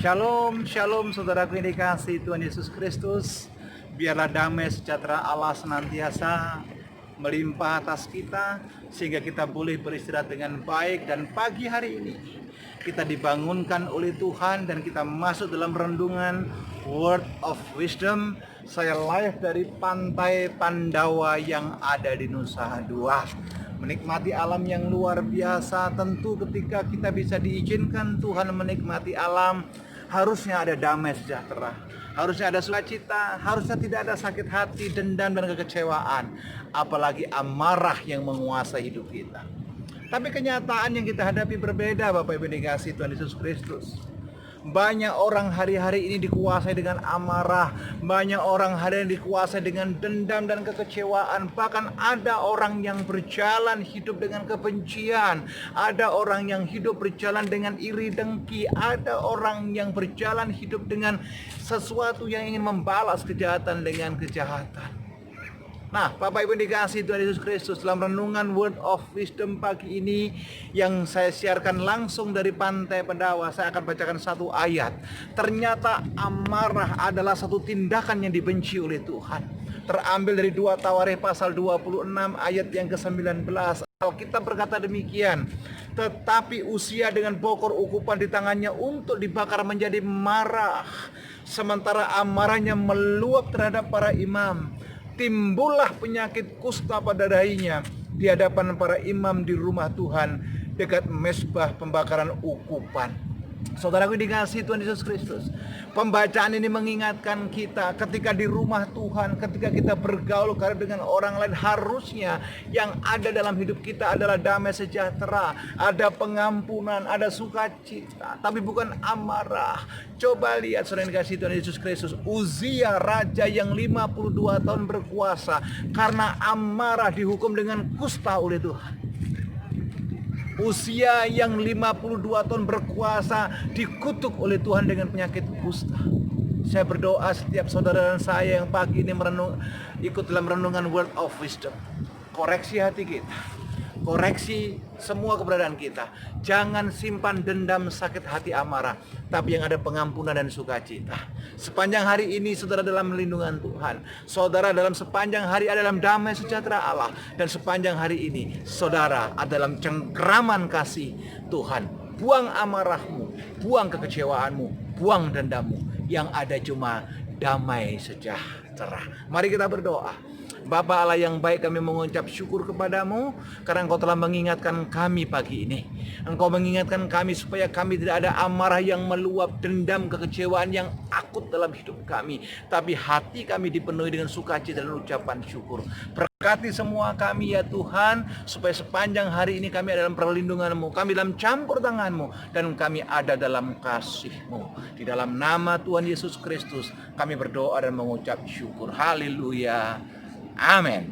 Shalom, shalom saudaraku yang dikasihi Tuhan Yesus Kristus. Biarlah damai sejahtera Allah senantiasa melimpah atas kita, sehingga kita boleh beristirahat dengan baik. Dan pagi hari ini kita dibangunkan oleh Tuhan dan kita masuk dalam rendungan Word of Wisdom. Saya live dari Pantai Pandawa yang ada di Nusa Dua, menikmati alam yang luar biasa. Tentu ketika kita bisa diizinkan Tuhan menikmati alam, harusnya ada damai sejahtera, harusnya ada sukacita, harusnya tidak ada sakit hati, dendam dan kekecewaan, apalagi amarah yang menguasai hidup kita. Tapi kenyataan yang kita hadapi berbeda, Bapak Ibu dikasihi Tuhan Yesus Kristus. Banyak orang hari-hari ini dikuasai dengan amarah. Banyak orang hari ini dikuasai dengan dendam dan kekecewaan. Bahkan ada orang yang berjalan hidup dengan kebencian. Ada orang yang hidup berjalan dengan iri dengki. Ada orang yang berjalan hidup dengan sesuatu yang ingin membalas kejahatan dengan kejahatan. Nah, Bapak Ibu dikasihi Tuhan Yesus Kristus, dalam renungan Word of Wisdom pagi ini yang saya siarkan langsung dari Pantai Pandawa, saya akan bacakan satu ayat. Ternyata amarah adalah satu tindakan yang dibenci oleh Tuhan. Terambil dari 2 Tawarikh pasal 26 ayat yang ke-19. Alkitab berkata demikian, tetapi Uzia dengan bokor ukupan di tangannya untuk dibakar menjadi marah, sementara amarahnya meluap terhadap para imam. Timbullah penyakit kusta pada dahinya di hadapan para imam di rumah Tuhan dekat mezbah pembakaran ukupan. Saudaraku dikasihi Tuhan Yesus Kristus, pembacaan ini mengingatkan kita ketika di rumah Tuhan, ketika kita bergaul dengan orang lain, harusnya yang ada dalam hidup kita adalah damai sejahtera, ada pengampunan, ada sukacita, tapi bukan amarah. Coba lihat saudara yang dikasihi Tuhan Yesus Kristus, Uzia raja yang 52 tahun berkuasa karena amarah dihukum dengan kusta oleh Tuhan. Uzia yang 52 tahun berkuasa dikutuk oleh Tuhan dengan penyakit kusta. Saya berdoa setiap saudara dan saya yang pagi ini ikut dalam renungan Word of Wisdom, koreksi hati kita, koreksi semua keberadaan kita. Jangan simpan dendam, sakit hati, amarah, tapi yang ada pengampunan dan sukacita. Sepanjang hari ini saudara dalam lindungan Tuhan. Saudara dalam sepanjang hari ada dalam damai sejahtera Allah. Dan sepanjang hari ini saudara ada dalam cengkraman kasih Tuhan. Buang amarahmu, buang kekecewaanmu, buang dendammu. Yang ada cuma damai sejahtera. Mari kita berdoa. Bapa Allah yang baik, kami mengucap syukur kepadamu karena Engkau telah mengingatkan kami pagi ini. Engkau mengingatkan kami supaya kami tidak ada amarah yang meluap, dendam, kekecewaan yang akut dalam hidup kami, tapi hati kami dipenuhi dengan sukacita dan ucapan syukur. Berkati semua kami ya Tuhan, supaya sepanjang hari ini kami ada dalam perlindungan-Mu, kami dalam campur tangan-Mu, dan kami ada dalam kasih-Mu. Di dalam nama Tuhan Yesus Kristus kami berdoa dan mengucap syukur. Haleluya. Amin.